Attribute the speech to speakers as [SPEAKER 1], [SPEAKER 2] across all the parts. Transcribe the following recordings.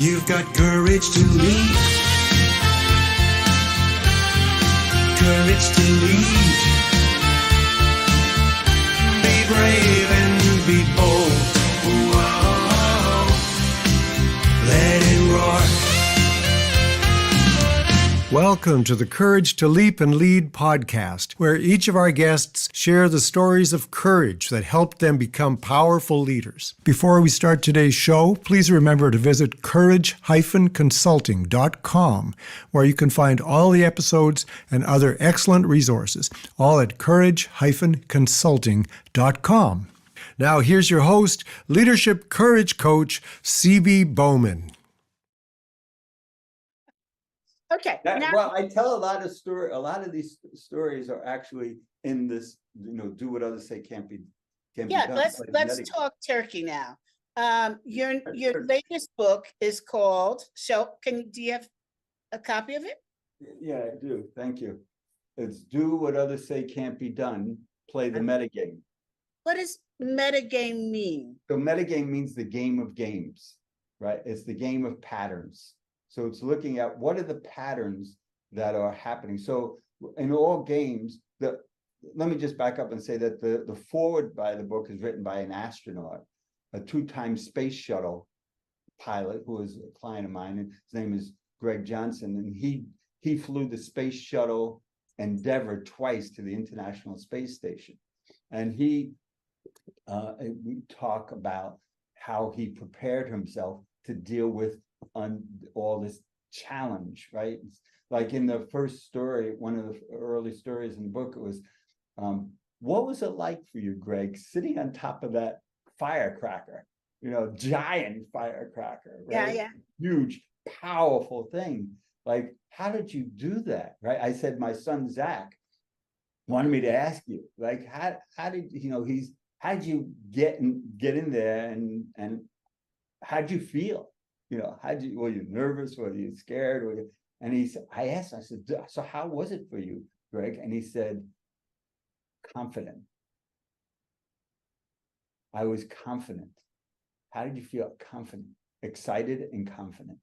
[SPEAKER 1] You've got courage to lead. Courage to lead. Be brave and be bold. Whoa. Let it roar. Welcome to the Courage to Leap and Lead podcast, where each of our guests share the stories of courage that helped them become powerful leaders. Before we start today's show, please remember to visit 𝗏𝗏𝗃consulting.com, where you can find all the episodes and other excellent resources, all at 𝗏𝗏𝗃consulting.com. Now here's your host, leadership courage coach, 𝗂𝗏𝗏𝗏𝗏.
[SPEAKER 2] Okay.
[SPEAKER 3] Well, I tell a lot of story. A lot of these stories are actually in this. Do what others say can't be done.
[SPEAKER 2] Let's talk Turkey now. Your latest book is called. Do you have a copy of it?
[SPEAKER 3] Yeah, I do. Thank you. It's Do What Others Say Can't Be Done. Play the metagame.
[SPEAKER 2] What does metagame mean?
[SPEAKER 3] So metagame means the game of games, right? It's the game of patterns. So it's looking at what are the patterns that are happening. So in all games, let me just back up and say that the foreword by the book is written by an astronaut, a 2-time space shuttle pilot who is a client of mine, and his name is Greg Johnson, and he flew the space shuttle Endeavour twice to the International Space Station. And we talk about how he prepared himself to deal with on all this challenge, right? Like in the first story, one of the early stories in the book, it was, what was it like for you, Greg, sitting on top of that firecracker, giant firecracker, right?
[SPEAKER 2] Yeah.
[SPEAKER 3] Huge, powerful thing. Like, how did you do that, right? I said, my son, Zach, wanted me to ask you, like, how did, how did you get in there and how'd you feel? Were you nervous? Were you scared? And I asked him, I said, so how was it for you, Greg? And he said, confident. I was confident. How did you feel? Confident, excited and confident.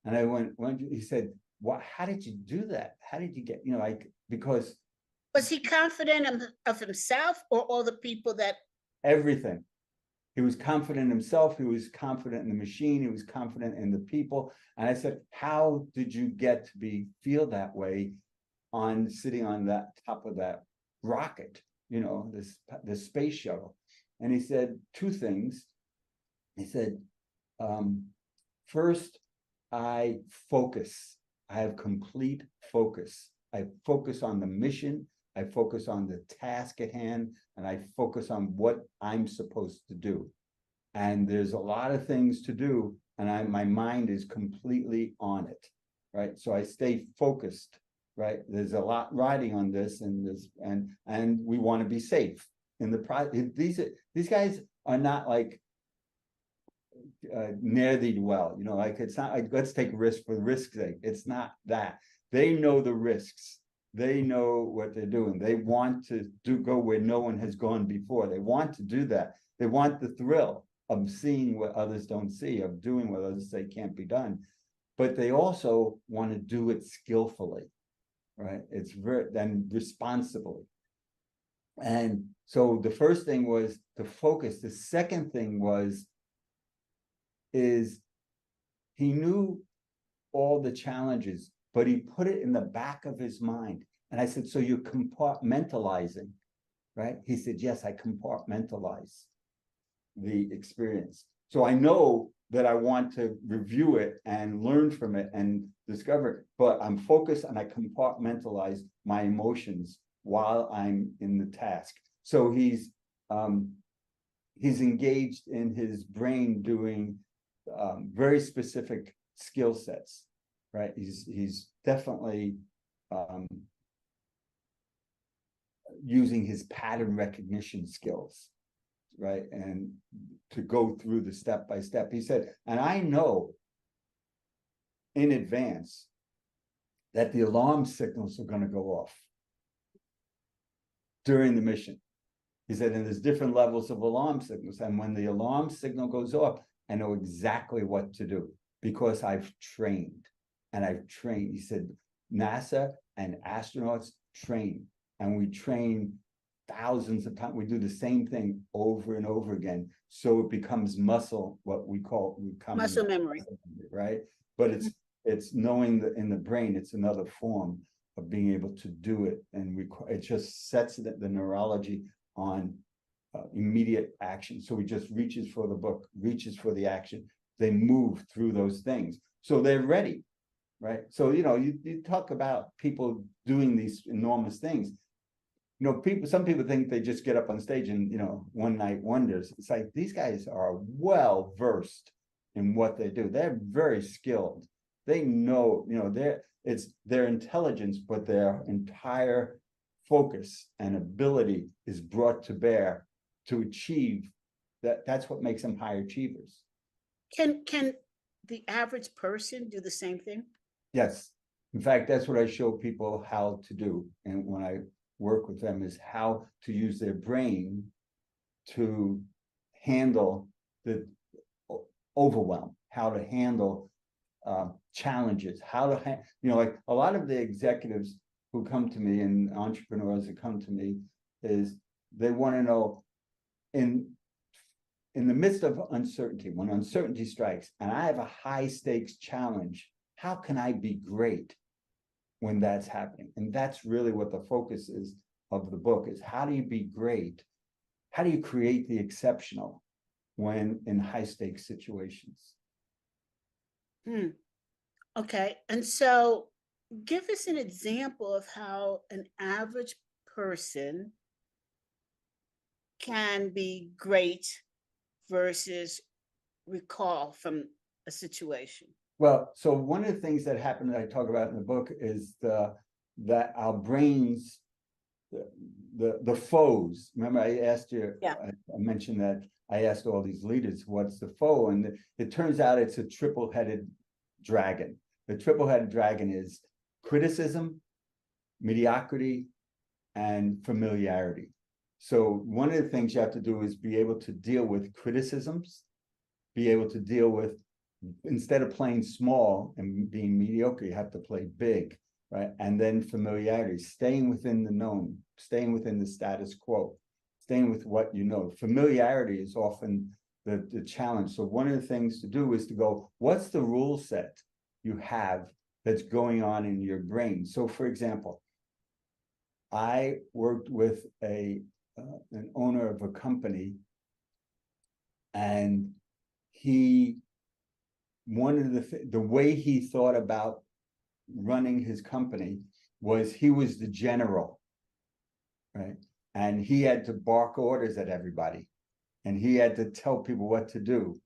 [SPEAKER 3] And I went, he said, how did you do that? How did you get, because.
[SPEAKER 2] Was he confident of himself or all the people that?
[SPEAKER 3] Everything. He was confident in himself. He was confident in the machine. He was confident in the people. And I said, how did you get to feel that way sitting on that top of that rocket, this space shuttle? And he said 2 things. He said, first, I focus. I have complete focus. I focus on the mission. I focus on the task at hand, and I focus on what I'm supposed to do. And there's a lot of things to do, and my mind is completely on it, right? So I stay focused, right? There's a lot riding on this, and we want to be safe in the process. These guys are not like 𝗫𝗫𝗫𝗏, like it's not like let's take risk for risk's sake. It's not that. They know the risks. They know what they're doing. They want to go where no one has gone before. They want to do that. They want the thrill of seeing what others don't see, of doing what others say can't be done. But they also want to do it skillfully, right? It's then responsibly. And so the first thing was to focus. The second thing is he knew all the challenges, but he put it in the back of his mind. And I said, so you're compartmentalizing, right? He said, yes, I compartmentalize the experience. So I know that I want to review it and learn from it and discover it, but I'm focused and I compartmentalize my emotions while I'm in the task. So he's engaged in his brain doing very specific skill sets, right? He's definitely using his pattern recognition skills, right? And to go through the step by step. He said, and I know in advance that the alarm signals are going to go off during the mission. He said, and there's different levels of alarm signals. And when the alarm signal goes off, I know exactly what to do. because I've trained. And I've trained. He said, NASA and astronauts train. And we train thousands of times. We do the same thing over and over again. So it becomes muscle, what we call
[SPEAKER 2] Muscle memory.
[SPEAKER 3] right? But it's knowing that in the brain, it's another form of being able to do it. And it just sets the neurology on immediate action. So he just reaches for the book, reaches for the action. They move through those things. So they're ready, right? So, you talk about people doing these enormous things. Some people think they just get up on stage and, one night wonders. It's like, these guys are well versed in what they do. They're very skilled. They know, it's their intelligence, but their entire focus and ability is brought to bear to achieve that. That's what makes them high achievers.
[SPEAKER 2] Can the average person do the same thing?
[SPEAKER 3] Yes. In fact, that's what I show people how to do. And when I work with them, is how to use their brain to handle the overwhelm, how to handle challenges, how to, like a lot of the executives who come to me and entrepreneurs that come to me is they want to know in the midst of uncertainty, when uncertainty strikes and I have a high stakes challenge, how can I be great when that's happening? And that's really what the focus is of the book, is how do you be great? How do you create the exceptional when in high stakes situations?
[SPEAKER 2] Okay. And so give us an example of how an average person can be great versus recall from a situation.
[SPEAKER 3] Well, so one of the things that happened that I talk about in the book is that our brains, the foes. Remember, I asked you, I mentioned that I asked all these leaders, what's the foe? And it turns out it's a triple-headed dragon. The triple-headed dragon is criticism, mediocrity, and familiarity. So one of the things you have to do is be able to deal with criticisms, be able to deal with, instead of playing small and being mediocre, you have to play big, right? And then familiarity, staying within the known, staying within the status quo, staying with what you know. Familiarity is often the challenge. So one of the things to do is to go, what's the rule set you have that's going on in your brain? So for example, I worked with an owner of a company, and one of the way he thought about running his company was he was the general, right? And he had to bark orders at everybody, and he had to tell people what to do.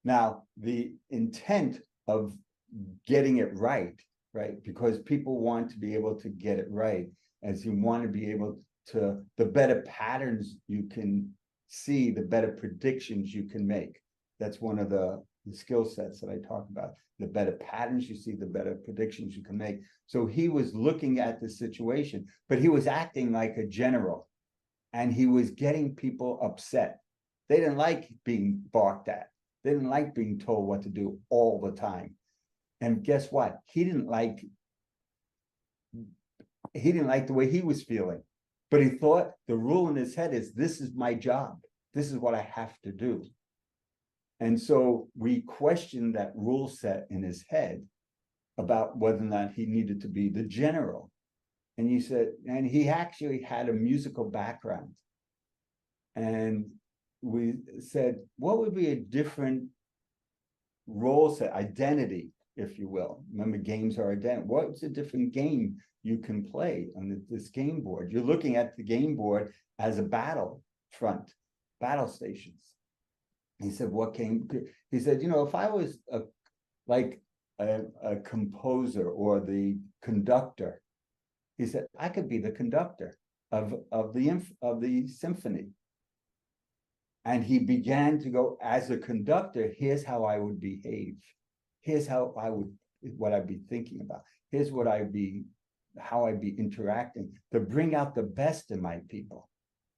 [SPEAKER 3] Now, the intent of getting it right, because people want to be able to get it right, as you want to be able to, the better patterns you can see, the better predictions you can make. That's one of the skill sets that I talk about. The better patterns you see, the better predictions you can make. So he was looking at the situation, but he was acting like a general, and he was getting people upset. They didn't like being barked at. They didn't like being told what to do all the time. And guess what? He didn't like the way he was feeling, but he thought the rule in his head is, this is my job. This is what I have to do. And so we questioned that rule set in his head about whether or not he needed to be the general. And he said, and he actually had a musical background. And we said, what would be a different role set, identity, if you will? Remember, games are identity. What's a different game you can play on this game board? You're looking at the game board as a battle front, battle stations. He said, what game? He said, if I was a composer or the conductor, he said, I could be the conductor of the symphony. And he began to go, as a conductor, here's how I would behave. Here's how what I'd be thinking about. Here's how I'd be interacting to bring out the best in my people,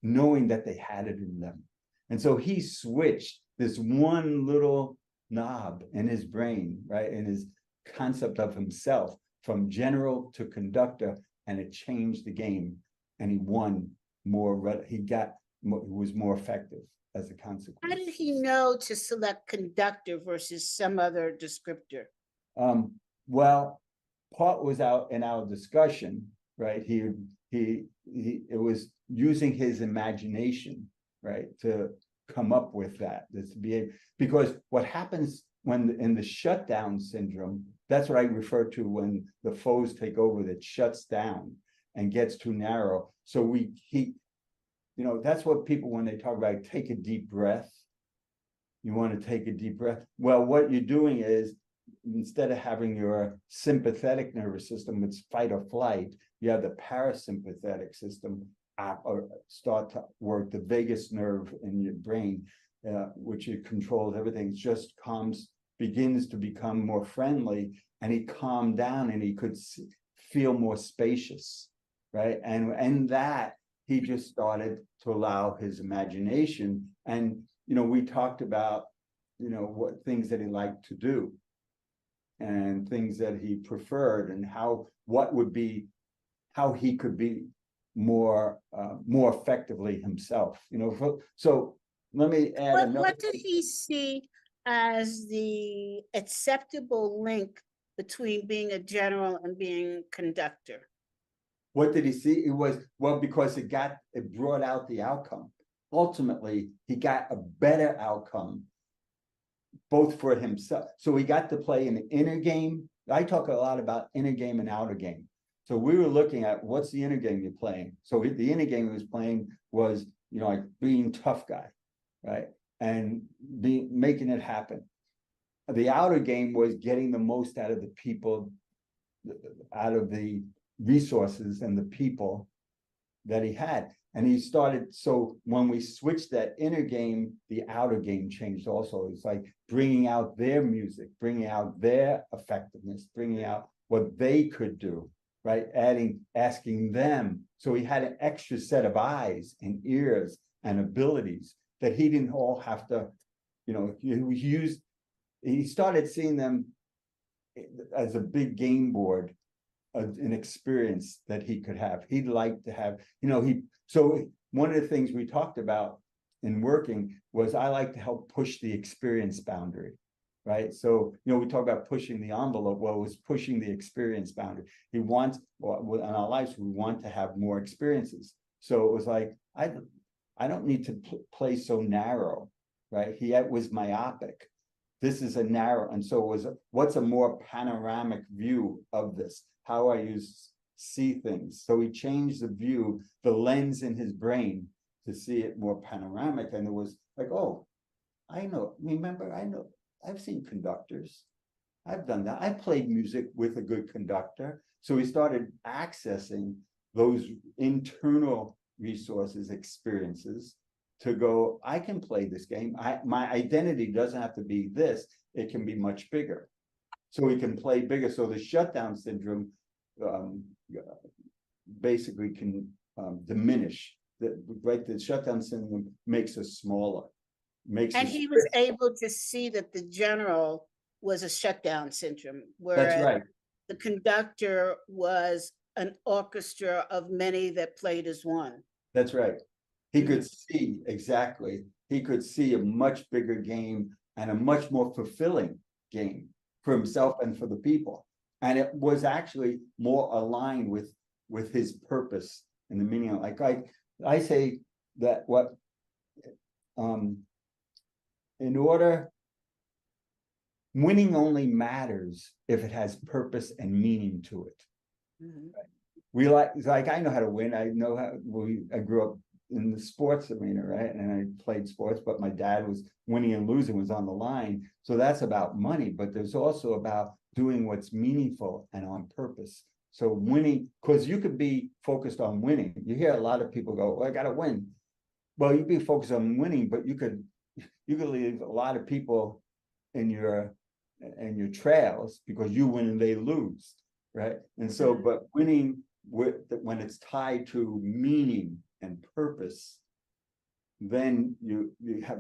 [SPEAKER 3] knowing that they had it in them. And so he switched this one little knob in his brain, right? In his concept of himself from general to conductor, and it changed the game. And he won more, he was more effective as a consequence.
[SPEAKER 2] How did he know to select conductor versus some other descriptor?
[SPEAKER 3] Well, part was out in our discussion, right? It was using his imagination, right, to come up with that. Because what happens when in the shutdown syndrome, that's what I refer to when the foes take over, that shuts down and gets too narrow. So that's what people, when they talk about take a deep breath, you want to take a deep breath. Well, what you're doing is, instead of having your sympathetic nervous system, it's fight or flight, you have the parasympathetic system start to work, the vagus nerve in your brain, which it controls everything, just begins to become more friendly, and he calmed down and he could feel more spacious, right? And that he just started to allow his imagination. And, we talked about, what things that he liked to do and things that he preferred, and how he could be more effectively himself, so let me add
[SPEAKER 2] what did he see as the acceptable link between being a general and being conductor?
[SPEAKER 3] What did he see? It was, well, because it brought out the outcome. Ultimately, he got a better outcome, both for himself. So he got to play an inner game. I talk a lot about inner game and outer game. So we were looking at what's the inner game you're playing. So the inner game he was playing was, like being tough guy, right? And making it happen. The outer game was getting the most out of the people, out of the resources and the people that he had. And he started, so when we switched that inner game, the outer game changed also. It's like bringing out their music, bringing out their effectiveness, bringing out what they could do, right? Asking them. So he had an extra set of eyes and ears and abilities that he didn't all have to, he started seeing them as a big game board, an experience that he could have. He'd like to have, so one of the things we talked about in working was I like to help push the experience boundary, right? So, we talk about pushing the envelope. Well, it was pushing the experience boundary. He wants, in our lives, we want to have more experiences. So it was like, I don't need to play so narrow, right? He was myopic. This is a narrow, and so it was, what's a more panoramic view of this? How I see things. So he changed the view, the lens in his brain to see it more panoramic. And it was like, oh, I know, I've seen conductors. I've done that. I played music with a good conductor. So he started accessing those internal resources, experiences to go, I can play this game. My identity doesn't have to be this. It can be much bigger. So we can play bigger. So the shutdown syndrome basically can diminish. The shutdown syndrome makes us smaller.
[SPEAKER 2] And he was able to see that the general was a shutdown syndrome, whereas
[SPEAKER 3] that's right.
[SPEAKER 2] The conductor was an orchestra of many that played as one.
[SPEAKER 3] That's right. He could see, exactly. He could see a much bigger game and a much more fulfilling game for himself and for the people. And it was actually more aligned with his purpose and the meaning. Like I say that winning only matters if it has purpose and meaning to it.
[SPEAKER 2] Mm-hmm.
[SPEAKER 3] Like I know how to win. I know how. I grew up in the sports arena, right? And I played sports, but my dad was winning and losing was on the line. So that's about money, but there's also about doing what's meaningful and on purpose. So winning, because you could be focused on winning. You hear a lot of people go, well, I got to win. Well, you'd be focused on winning, but you could leave a lot of people in your trails because you win and they lose, right? And so, but winning when it's tied to meaning and purpose, then you have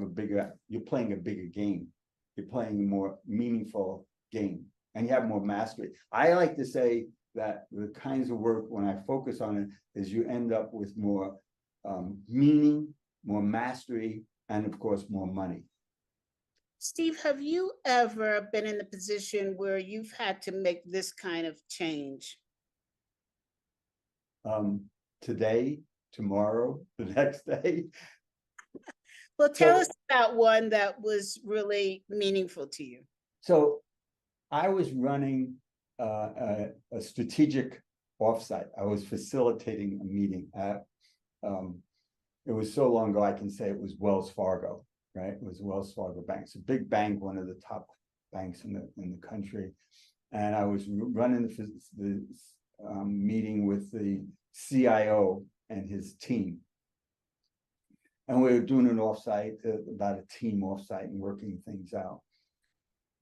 [SPEAKER 3] you're playing a bigger game. you're playing a more meaningful game and you have more mastery. I like to say that the kinds of work, when I focus on it, is you end up with more meaning, more mastery, and of course, more money.
[SPEAKER 2] Steve, have you ever been in the position where you've had to make this kind of change?
[SPEAKER 3] Today, tomorrow, the next day.
[SPEAKER 2] Well, tell us about one that was really meaningful to you.
[SPEAKER 3] So I was running a strategic offsite. I was facilitating a meeting at, it was so long ago, I can say it was Wells Fargo, right? It was Wells Fargo Bank. It's a big bank, one of the top banks in the country. And I was running the meeting with the CIO and his team. And we were doing an offsite, about a team offsite and working things out.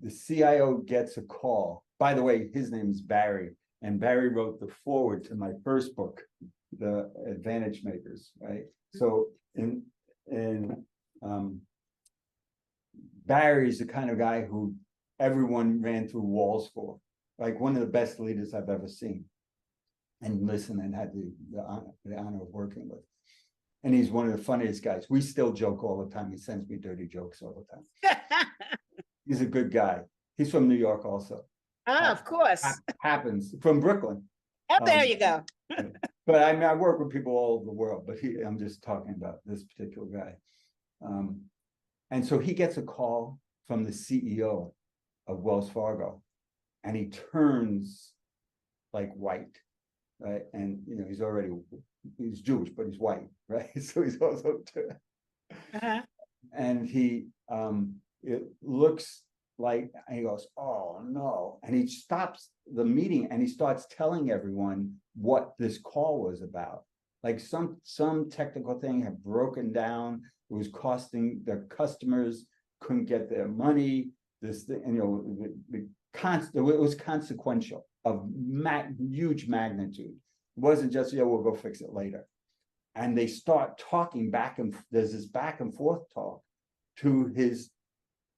[SPEAKER 3] The CIO gets a call. By the way, his name is Barry, and Barry wrote the foreword to my first book, The Advantage Makers, right? So Barry's the kind of guy who everyone ran through walls for, like one of the best leaders I've ever seen, and listened and had the honor of working with. And he's one of the funniest guys. We still joke all the time. He sends me dirty jokes all the time. He's a good guy. He's from New York also.
[SPEAKER 2] Ah, of course.
[SPEAKER 3] Happens from Brooklyn.
[SPEAKER 2] Oh, there you go.
[SPEAKER 3] But I mean, I work with people all over the world, but I'm just talking about this particular guy. And so he gets a call from the CEO of Wells Fargo, and he turns like white, right? And you know, he's Jewish, but he's white, right? So he's also and it looks like, and he goes, oh no. And he stops the meeting and he starts telling everyone what this call was about. Like some technical thing had broken down. It was costing their customers, couldn't get their money. This thing, and, you know, it was consequential of huge magnitude. It wasn't just, yeah, we'll go fix it later. And they start talking back, and there's this back and forth talk to his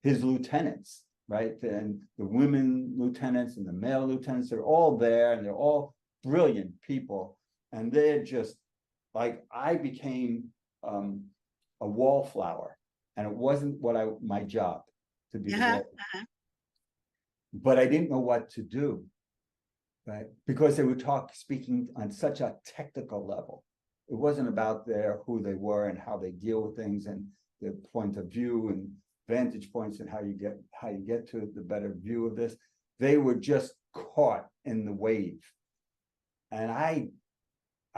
[SPEAKER 3] lieutenants, right? And the women lieutenants and the male lieutenants, they're all there, and they're all brilliant people. And they're just like, I became a wallflower, and it wasn't my job to be the wallflower. But I didn't know what to do, right? Because they were speaking on such a technical level. It wasn't about who they were and how they deal with things and their point of view and vantage points and how you get to the better view of this. They were just caught in the wave. And I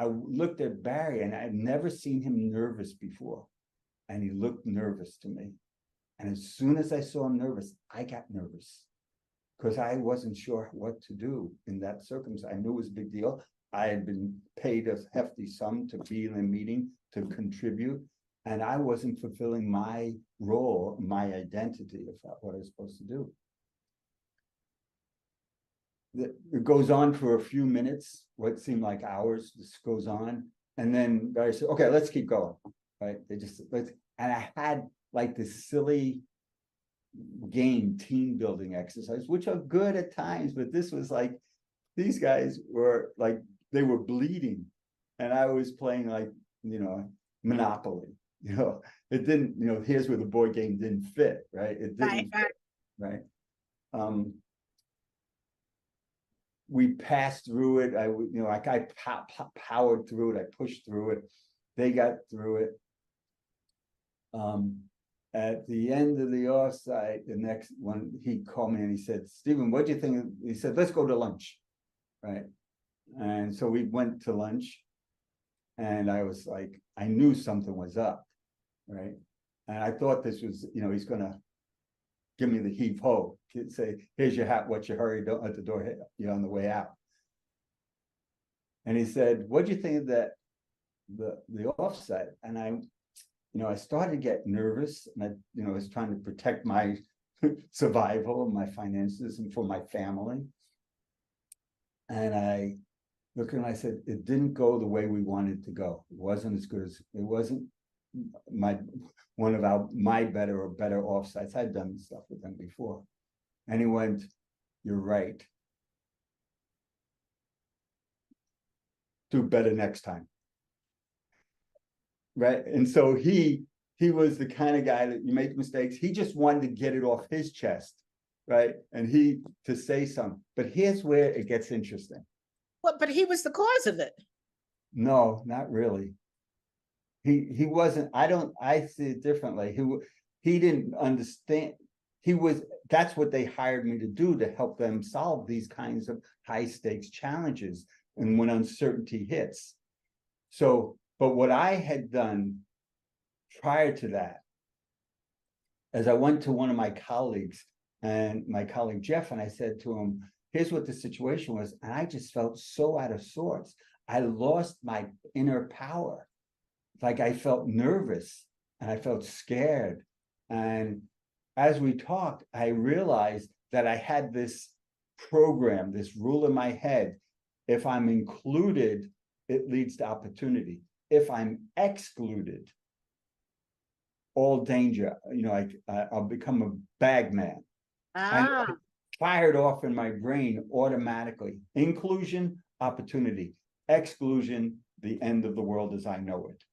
[SPEAKER 3] looked at Barry, and I'd never seen him nervous before. And he looked nervous to me. And as soon as I saw him nervous, I got nervous, because I wasn't sure what to do in that circumstance. I knew it was a big deal. I had been paid a hefty sum to be in a meeting, to contribute, and I wasn't fulfilling my role, my identity of what I was supposed to do. It goes on for a few minutes, what seemed like hours. This goes on, and then Barry said, okay, let's keep going, right? And I had like this silly game team building exercise, which are good at times, but this was like, these guys were like, they were bleeding, and I was playing like, you know, Monopoly. You know, it didn't, you know, here's where the board game didn't fit, right? It didn't fit, right? We passed through it. I powered through it. I pushed through it. They got through it. At the end of the offsite, the next one, he called me and he said, Steven, what do you think? He said, let's go to lunch, right? And so we went to lunch, and I was like, I knew something was up, right? And I thought this was, you know, he's gonna give me the heave ho, say, here's your hat, what's your hurry, don't let the door hit you on the way out. And he said, what do you think of that, the offsite? And I started to get nervous, and I was trying to protect my survival, my finances, and for my family. And I looked and I said, it didn't go the way we wanted to go. It wasn't as good as, it wasn't one of our 𝗦𝗏𝗏 or 𝗏𝗏𝗍𝗏. I'd done stuff with them before. And he went, "You're right. Do better next time." Right. And so he was the kind of guy that you make mistakes. He just wanted to get it off his chest. Right. And to say something. But here's where it gets interesting.
[SPEAKER 2] Well, but he was the cause of it.
[SPEAKER 3] No, not really. He wasn't. I see it differently. He didn't understand. That's what they hired me to do, to help them solve these kinds of high stakes challenges and when uncertainty hits. So, but what I had done prior to that, as I went to one of my colleagues and my colleague Jeff, and I said to him, "Here's what the situation was." And I just felt so out of sorts. I lost my inner power. Like I felt nervous and I felt scared. And as we talked, I realized that I had this program, this rule in my head. If I'm included, it leads to opportunity. If I'm excluded, all danger, I'll become a bagman. And it fired off in my brain automatically. Inclusion, opportunity. Exclusion, the end of the world as I know it.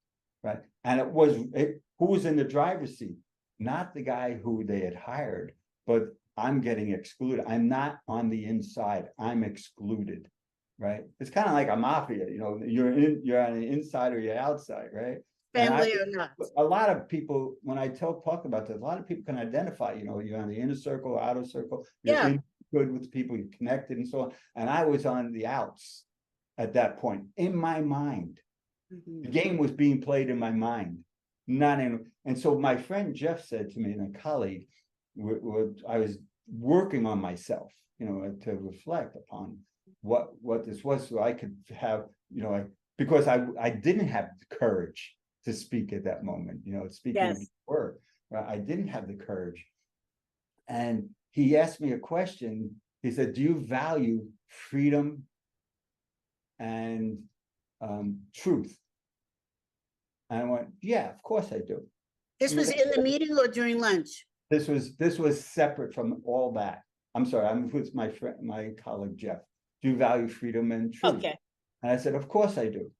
[SPEAKER 3] Right. And who was in the driver's seat? Not the guy who they had hired, but I'm getting excluded. I'm not on the inside. I'm excluded. Right. It's kind of like a mafia, you're on the inside or you're outside, right?
[SPEAKER 2] Family or not.
[SPEAKER 3] A lot of people, when I talk about this, a lot of people can identify, you're on the inner circle, outer circle, you're good with people, you're connected and so on. And I was on the outs at that point in my mind. The game was being played in my mind, and so my friend Jeff said to me, and a colleague, I was working on myself, to reflect upon what this was, so I could have, because I didn't have the courage to speak at that moment, speaking of the word, right? I didn't have the courage. And he asked me a question. He said, "Do you value freedom and truth?" And I went, "Yeah, of course I do."
[SPEAKER 2] This was in the meeting or during lunch?
[SPEAKER 3] This was separate from all that. I'm sorry, I'm with my colleague Jeff. "Do you value freedom and truth?"
[SPEAKER 2] Okay.
[SPEAKER 3] And I said, "Of course I do."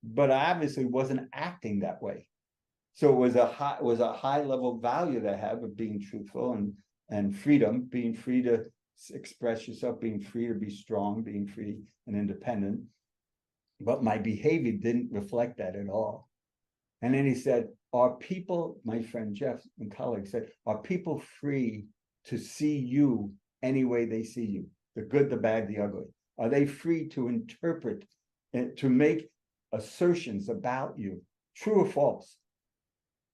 [SPEAKER 3] But I obviously wasn't acting that way. So it was a high level value that I have of being truthful and freedom, being free to express yourself, being free to be strong, being free and independent. But my behavior didn't reflect that at all. And then he said, "Are people," my friend Jeff and colleague said, "are people free to see you any way they see you? The good, the bad, the ugly. Are they free to interpret and to make assertions about you, true or false?"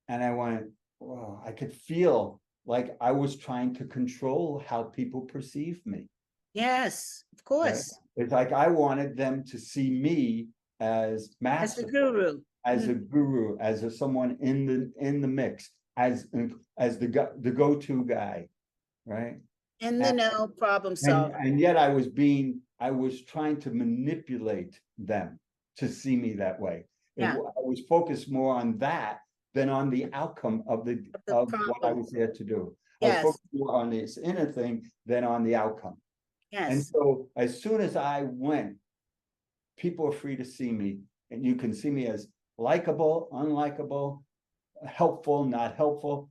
[SPEAKER 3] And I went, "Wow," I could feel like I was trying to control how people perceive me.
[SPEAKER 2] Yes, of course.
[SPEAKER 3] Right? It's like I wanted them to see me as master,
[SPEAKER 2] as a guru,
[SPEAKER 3] as a guru, as someone in the mix, as the go-to guy, right?
[SPEAKER 2] in the know, problem solver.
[SPEAKER 3] And yet I was trying to manipulate them to see me that way. I was focused more on that than on the outcome of what I was there to do. I was focused more on this inner thing than on the outcome. And so as soon as I went, people are free to see me, and you can see me as likable, unlikable, helpful, not helpful.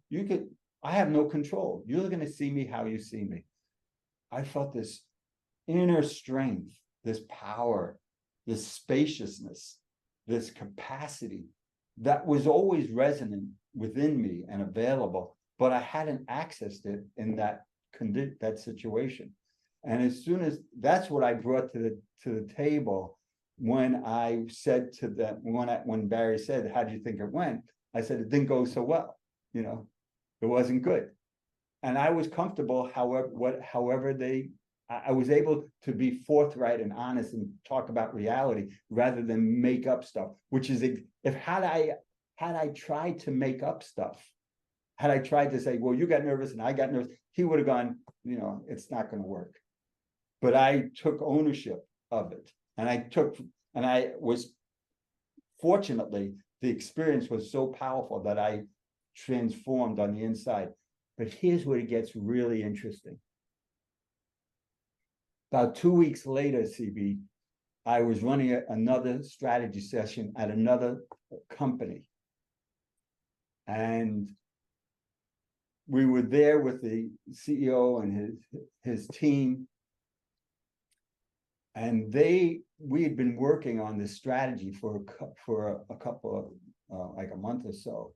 [SPEAKER 3] I have no control. You're going to see me how you see me. I felt this inner strength, this power, this spaciousness, this capacity that was always resonant within me and available, but I hadn't accessed it in that situation. And as soon as that's what I brought to the table, when I said to them, when Barry said, "How do you think it went?" I said, "It didn't go so well. It wasn't good." And I was comfortable, however I was able to be forthright and honest and talk about reality rather than make up stuff, which is had I tried to make up stuff, had I tried to say, "Well, you got nervous and I got nervous," he would have gone, "It's not going to work." But I took ownership of it. And I was, fortunately, the experience was so powerful that I transformed on the inside. But here's where it gets really interesting. About 2 weeks later, CB, I was running another strategy session at another company. And we were there with the CEO and his team. And we had been working on this strategy for a couple of, like a month or so.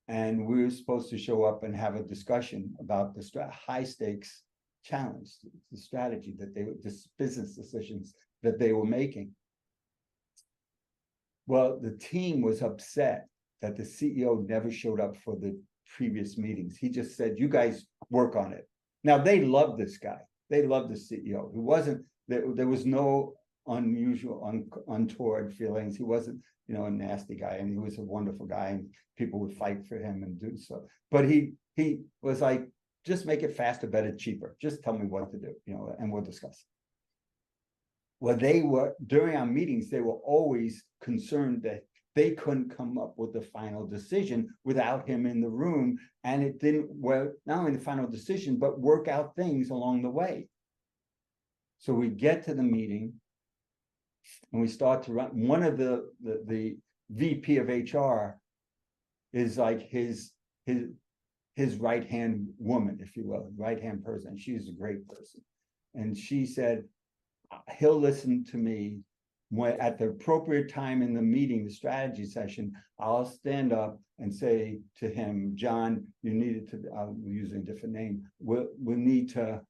[SPEAKER 3] And we were supposed to show up and have a discussion about the high stakes challenge, the strategy that this business decisions that they were making. Well, the team was upset that the CEO never showed up for the previous meetings. He just said, you guys work on it. Now, they loved this guy. They loved the CEO. He wasn't, there was no unusual, untoward feelings. He wasn't, a nasty guy, and he was a wonderful guy, and people would fight for him and do so. But he was like, just make it faster, better, cheaper. Just tell me what to do, and we'll discuss. Well, during our meetings, they were always concerned that they couldn't come up with the final decision without him in the room. And it didn't, well, not only the final decision, but work out things along the way. So we get to the meeting and we start to run. One of the VP of HR is like his right-hand woman, if you will, right-hand person. She's a great person. And she said, he'll listen to me when at the appropriate time in the meeting, the strategy session, I'll stand up and say to him, John, you needed to, I'm using a different name, we'll need to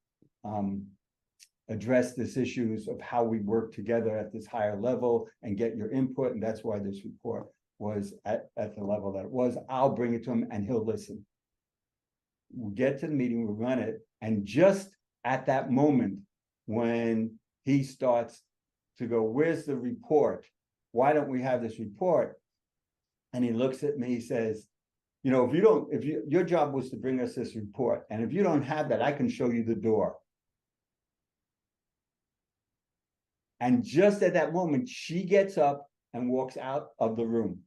[SPEAKER 3] address this issues of how we work together at this higher level and get your input. And that's why this report was at the level that it was. I'll bring it to him and he'll listen. We get to the meeting, we run it. And just at that moment, when he starts to go, where's the report? Why don't we have this report? And he looks at me, he says, your job was to bring us this report. And if you don't have that, I can show you the door. And just at that moment, she gets up and walks out of the room.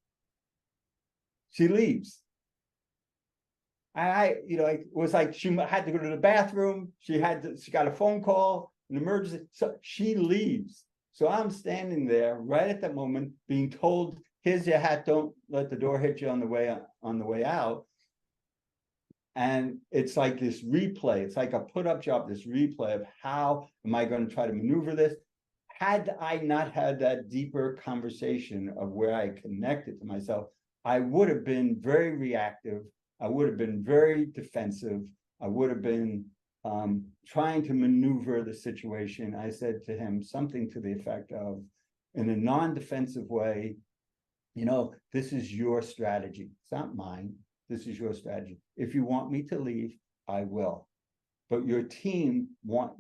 [SPEAKER 3] She leaves. It was like she had to go to the bathroom. She got a phone call, an emergency. So she leaves. So I'm standing there right at that moment being told, here's your hat, don't let the door hit you on the way out. And it's like this replay. It's like a put-up job, this replay of how am I going to try to maneuver this? Had I not had that deeper conversation of where I connected to myself, I would have been very reactive. I would have been very defensive. I would have been trying to maneuver the situation. I said to him something to the effect of, in a non-defensive way, this is your strategy. It's not mine. This is your strategy. If you want me to leave, I will. But your team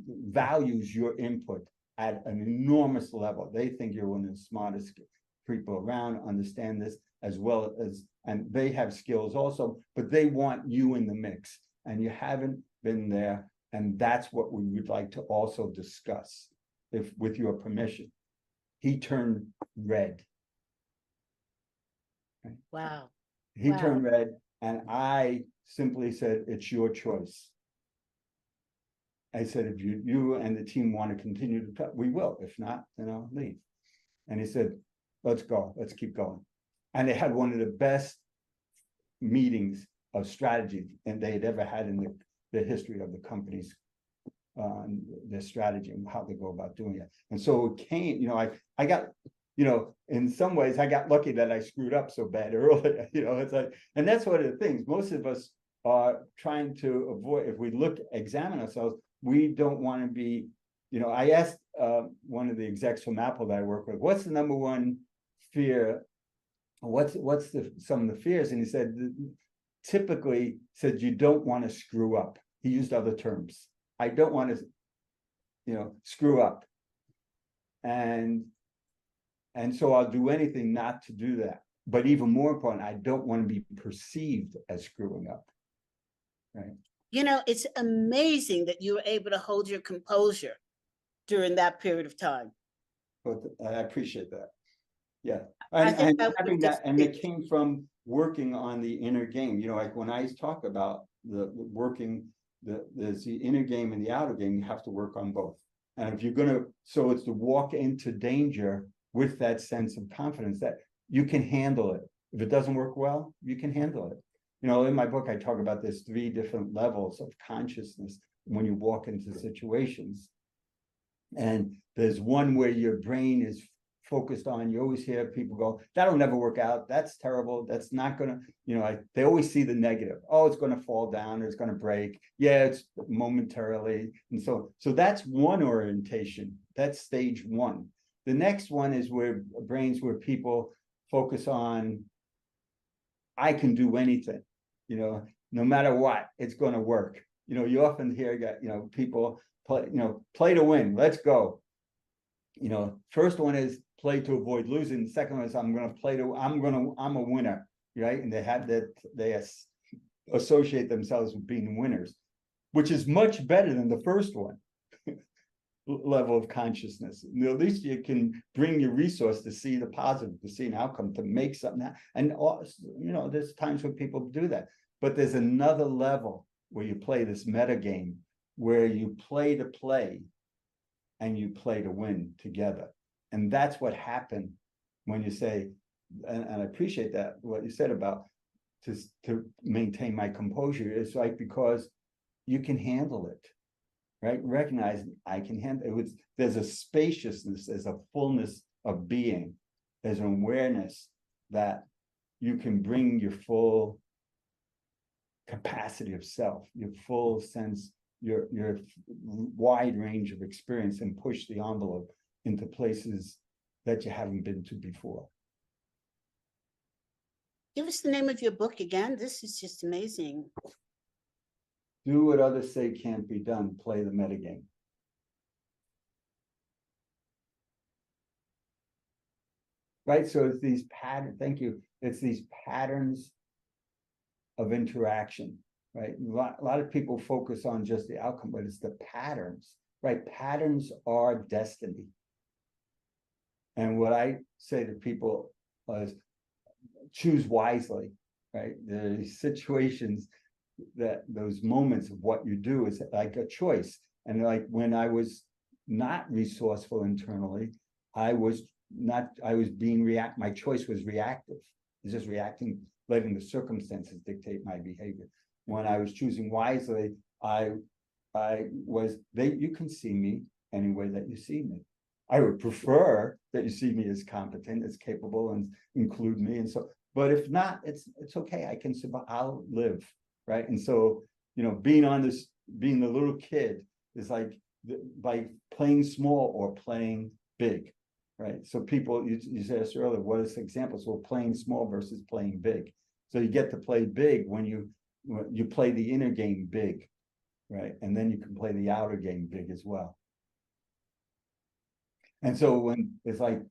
[SPEAKER 3] values your input at an enormous level. They think you're one of the smartest people around, understand this as well as, and they have skills also, but they want you in the mix, and you haven't been there. And that's what we would like to also discuss, if with your permission. He turned red.
[SPEAKER 2] Wow.
[SPEAKER 3] He turned red, and I simply said, it's your choice. I said, if you and the team want to continue to talk, we will. If not, then I'll leave. And he said, let's go. Let's keep going. And they had one of the best meetings of strategy and they had ever had in the history of the company's their strategy and how they go about doing it. And so it came, I got, in some ways I got lucky that I screwed up so bad early. It's like, and that's one of the things most of us are trying to avoid. If we examine ourselves, we don't want to be, I asked one of the execs from Apple that I work with, what's the number one fear? What's some of the fears? And he said, typically said, you don't want to screw up. He used other terms. I don't want to, screw up. And so I'll do anything not to do that. But even more important, I don't want to be perceived as screwing up. Right.
[SPEAKER 2] It's amazing that you were able to hold your composure during that period of time.
[SPEAKER 3] But I appreciate that. Yeah,
[SPEAKER 2] I think
[SPEAKER 3] and
[SPEAKER 2] that would
[SPEAKER 3] having
[SPEAKER 2] be
[SPEAKER 3] that, and it
[SPEAKER 2] good.
[SPEAKER 3] came from working on the inner game. You know, like when I talk about the working, there's the inner game and the outer game. You have to work on both. And if you're gonna, so it's to walk into danger with that sense of confidence that you can handle it. If it doesn't work well, you can handle it. You know, in my book, I talk about there's 3 different levels of consciousness when you walk into situations. And there's one where your brain is focused on, you always hear people go, that'll never work out, that's terrible, that's not gonna, you know, they always see the negative. Oh, it's gonna fall down, or it's gonna break. Yeah, it's momentarily. And so that's one orientation. That's stage 1. The next one is where brains where people focus on, I can do anything, you know, no matter what, it's gonna work. You know, you often hear, you know, people play, you know, play to win, let's go. You know, first one is play to avoid losing. The second one is I'm a winner, right? And they have that, they associate themselves with being winners, which is much better than the first one level of consciousness. At least you can bring your resource to see the positive, to see an outcome, to make something happen. And you know, there's times when people do that, but there's another level where you play this meta game, where you play to play and you play to win together. And that's what happened when you say, and I appreciate that, what you said about to maintain my composure. It's like, because you can handle it, right? Recognize I can handle it. There's a spaciousness, there's a fullness of being, there's an awareness that you can bring your full capacity of self, your full sense, your wide range of experience, and push the envelope into places that you haven't been to before.
[SPEAKER 2] Give us the name of your book again. This is just amazing.
[SPEAKER 3] Do what others say can't be done. Play the metagame. Right, so it's these patterns. Thank you. It's these patterns of interaction. Right, a lot of people focus on just the outcome, but it's the patterns. Right, patterns are destiny. And what I say to people is, choose wisely. Right, there's situations that those moments of what you do is like a choice. And like when I was not resourceful internally, my choice was reactive. It's just reacting, letting the circumstances dictate my behavior. When I was choosing wisely, you can see me any way that you see me. I would prefer that you see me as competent, as capable, and include me. And so, but if not, it's okay. I can survive. I'll live. Right. And so, you know, being the little kid is like by playing small or playing big. Right. So people, you asked earlier, what is the example? So playing small versus playing big. So you get to play big when you play the inner game big. Right. And then you can play the outer game big as well. And so when it's like,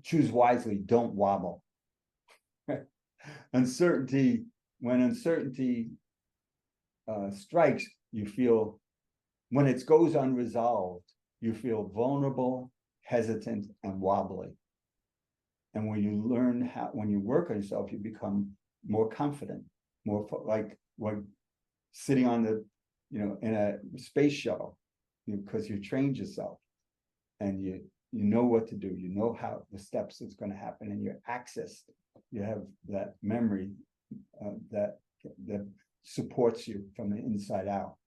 [SPEAKER 3] choose wisely, don't wobble. Uncertainty. When uncertainty strikes, you feel, when it goes unresolved, you feel vulnerable, hesitant, and wobbly. And when you when you work on yourself, you become more confident, more like sitting on in a space shuttle, because you trained yourself and you know what to do, you know how the steps that's going to happen, and your access, you have that memory that supports you from the inside out.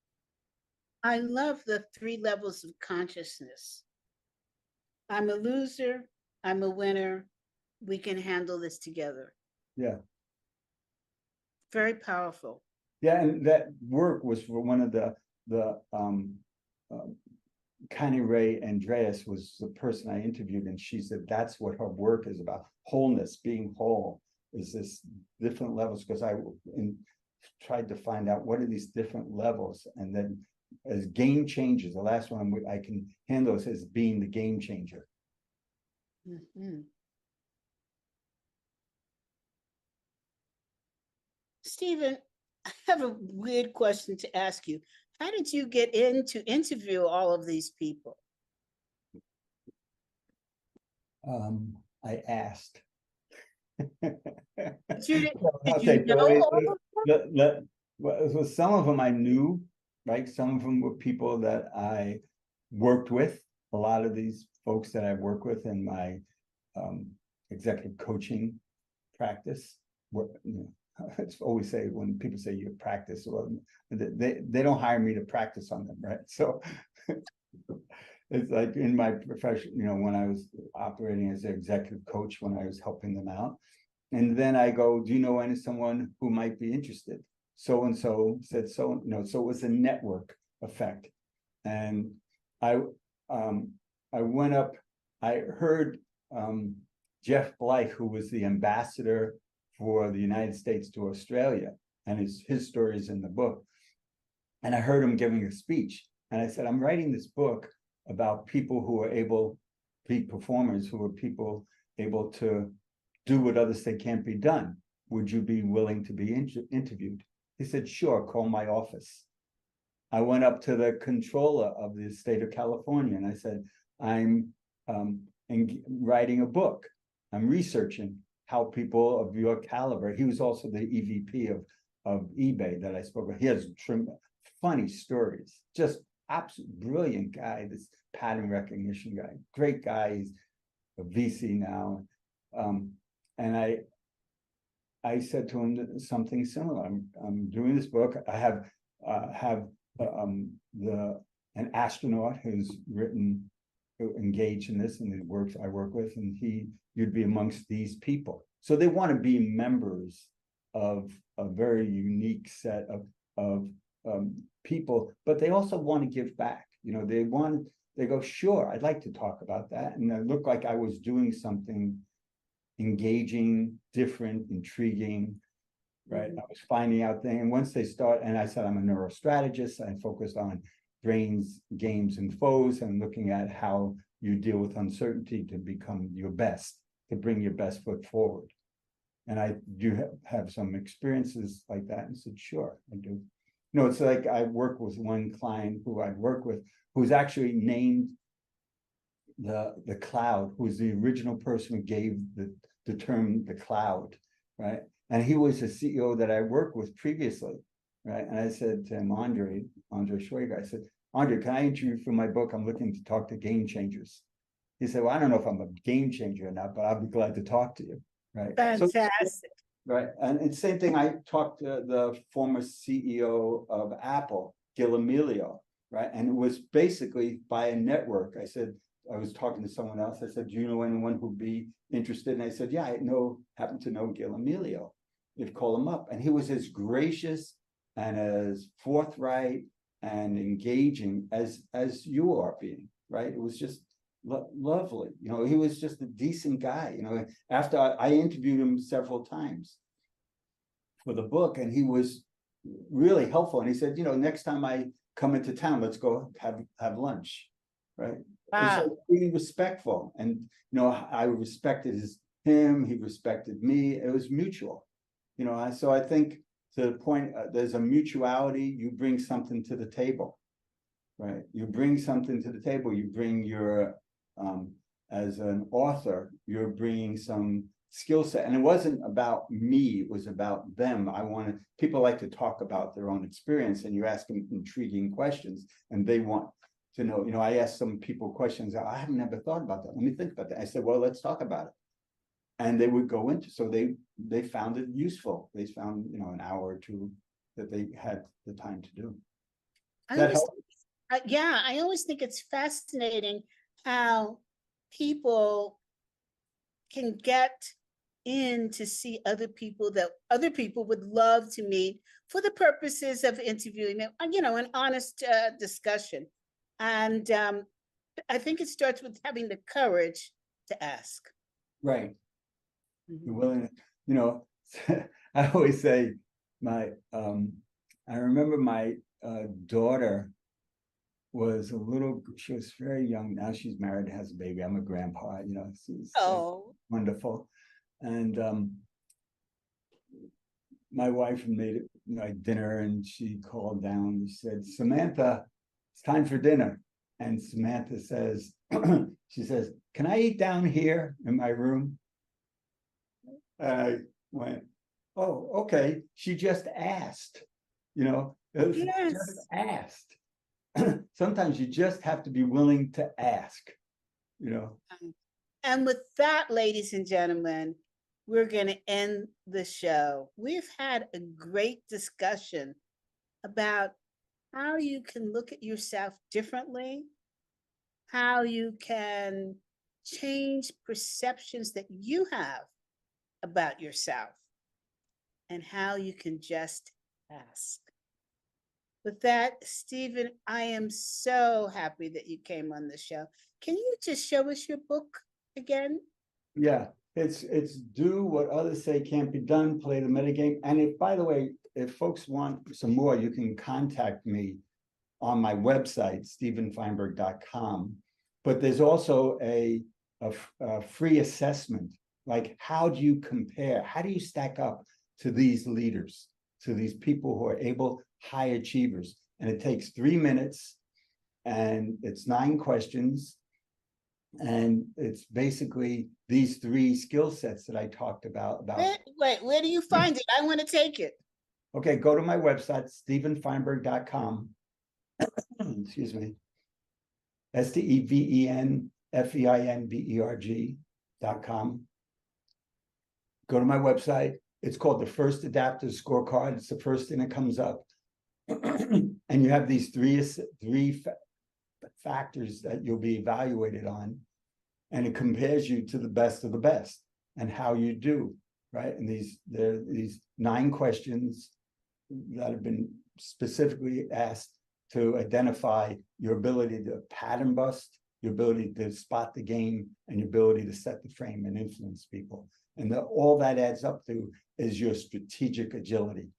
[SPEAKER 2] I love the 3 levels of consciousness. I'm a loser, I'm a winner, we can handle this together.
[SPEAKER 3] Yeah.
[SPEAKER 2] Very powerful.
[SPEAKER 3] Yeah, and that work was for one of the 𝗁𝗂𝗂𝗂𝗂 was the person I interviewed, and she said that's what her work is about. Wholeness, being whole, is this different levels, because I tried to find out what are these different levels, and then as game changers, the last one I can handle is as being the game changer.
[SPEAKER 2] Mm-hmm. Steven, I have a weird question to ask you. How did you get in to interview all of these people?
[SPEAKER 3] I asked.
[SPEAKER 2] But you didn't,
[SPEAKER 3] I'll
[SPEAKER 2] did
[SPEAKER 3] say,
[SPEAKER 2] you know all of them?
[SPEAKER 3] well, some of them I knew, right? Some of them were people that I worked with. A lot of these folks that I work with in my executive coaching practice. I always say when people say you practice, well, they don't hire me to practice on them, right? So it's like in my profession, when I was operating as an executive coach, when I was helping them out. And then I go, do you know someone who might be interested? So and so said so, so it was a network effect. And I went up, I heard Jeff Blythe, who was the ambassador for the United States to Australia, and his story is in the book. And I heard him giving a speech, and I said, I'm writing this book about people who are peak performers, who are people able to do what others say can't be done. Would you be willing to be interviewed? He said, sure, call my office. I went up to the controller of the state of California, and I said, I'm writing a book. I'm researching how people of your caliber. He was also the EVP of eBay that I spoke with. He has funny stories, just absolute brilliant guy, this pattern recognition guy, great guy. He's a VC now. And I said to him something similar. I'm doing this book. I have an astronaut who's engaged in this, and I work with, and you'd be amongst these people. So they want to be members of a very unique set of people, but they also want to give back. They go, sure, I'd like to talk about that. And it looked like I was doing something engaging, different, intriguing, right? I was finding out things. And once they start, and I said, I'm a neurostrategist. I focused on brains, games, and foes, and looking at how you deal with uncertainty to become your best, to bring your best foot forward. And I do have some experiences like that. And said, sure, I do. It's like I work with one client who I work with, who's actually named the cloud, who was the original person who gave the term the cloud, right? And he was a CEO that I worked with previously, right? And I said to him, 𝗦𝗨𝗕𝗓, I said, Andre, can I interview you for my book? I'm looking to talk to game changers. He said, well, I don't know if I'm a game changer or not, but I'll be glad to talk to you, right?
[SPEAKER 2] Fantastic.
[SPEAKER 3] Right. And same thing, I talked to the former CEO of Apple, 𝗀𝗢𝗓𝗂, right? And it was basically by a network. I was talking to someone else. I said, do you know anyone who'd be interested? And I said, yeah, happen to know 𝗀𝗢𝗓𝗂. You'd call him up. And he was as gracious and as forthright and engaging as you are being, right? It was just lovely. He was just a decent guy. After I interviewed him several times for the book, and he was really helpful. And he said, next time I come into town, let's go have lunch, right?
[SPEAKER 2] Wow.
[SPEAKER 3] So being respectful, and I respected him, he respected me. It was mutual, so I think to the point, there's a mutuality. You bring something to the table, right? You bring something to the table. You bring your as an author, you're bringing some skill set, and it wasn't about me, it was about them. People like to talk about their own experience, and you ask them intriguing questions, and they want to know. I asked some people questions, I haven't never thought about that, let me think about that. I said, well, let's talk about it. And they would go into, so they found it useful. They found, an hour or two that they had the time to do.
[SPEAKER 2] I always think it's fascinating how people can get in to see other people that other people would love to meet for the purposes of interviewing them, an honest discussion. And I think it starts with having the courage to ask.
[SPEAKER 3] Right. You're willing to, I always say I remember my daughter was she was very young. Now she's married, has a baby. I'm a grandpa, she's wonderful. And my wife made it dinner, and she called down and said, Samantha, it's time for dinner. And Samantha says, she says, can I eat down here in my room? I went, oh, okay. She just asked, you know, she
[SPEAKER 2] Yes.
[SPEAKER 3] just asked. Sometimes you just have to be willing to ask, you know.
[SPEAKER 2] And with that, ladies and gentlemen, we're going to end the show. We've had a great discussion about how you can look at yourself differently, how you can change perceptions that you have about yourself, and how you can just ask. With that, Steven, I am so happy that you came on the show. Can you just show us your book again?
[SPEAKER 3] Yeah, it's do what others say can't be done, play the metagame. And if, by the way, if folks want some more, you can contact me on my website, stevenfeinberg.com. But there's also a free assessment, like how do you compare? How do you stack up to these leaders, to these people who are able, high achievers? And it takes 3 minutes, and it's 9 questions. And it's basically these 3 skill sets that I talked about.
[SPEAKER 2] Wait, where do you find it? I want to take it.
[SPEAKER 3] Okay, go to my website, stevenfeinberg.com. Excuse me. STEVENFEINBERG.com. Go to my website. It's called the First Adaptive Scorecard. It's the first thing that comes up. And you have these three factors that you'll be evaluated on, and it compares you to the best of the best and how you do, right? And there are these 9 questions that have been specifically asked to identify your ability to pattern bust, your ability to spot the game, and your ability to set the frame and influence people. And all that adds up to is your strategic agility.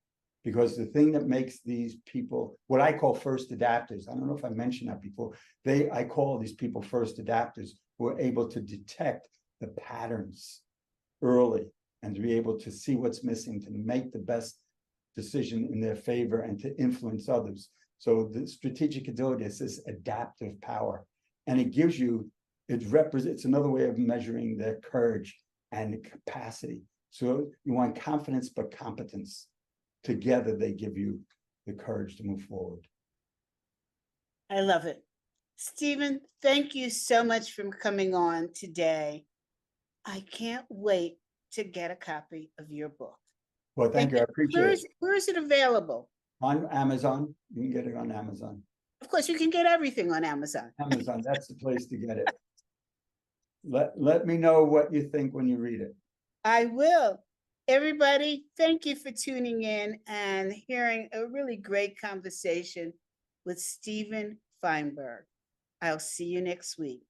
[SPEAKER 3] Because the thing that makes these people, what I call first adapters, I don't know if I mentioned that before, I call these people first adapters, who are able to detect the patterns early and to be able to see what's missing, to make the best decision in their favor and to influence others. So the strategic agility is this adaptive power, and it gives you, it represents another way of measuring their courage and capacity. So you want confidence, but competence. Together, they give you the courage to move forward.
[SPEAKER 2] I love it. Steven, thank you so much for coming on today. I can't wait to get a copy of your book.
[SPEAKER 3] Well, thank you. I appreciate it.
[SPEAKER 2] Where is it available?
[SPEAKER 3] On Amazon. You can get it on Amazon.
[SPEAKER 2] Of course, you can get everything on Amazon.
[SPEAKER 3] Amazon, that's the place to get it. Let me know what you think when you read it.
[SPEAKER 2] I will. Everybody, thank you for tuning in and hearing a really great conversation with Steven Feinberg. I'll see you next week.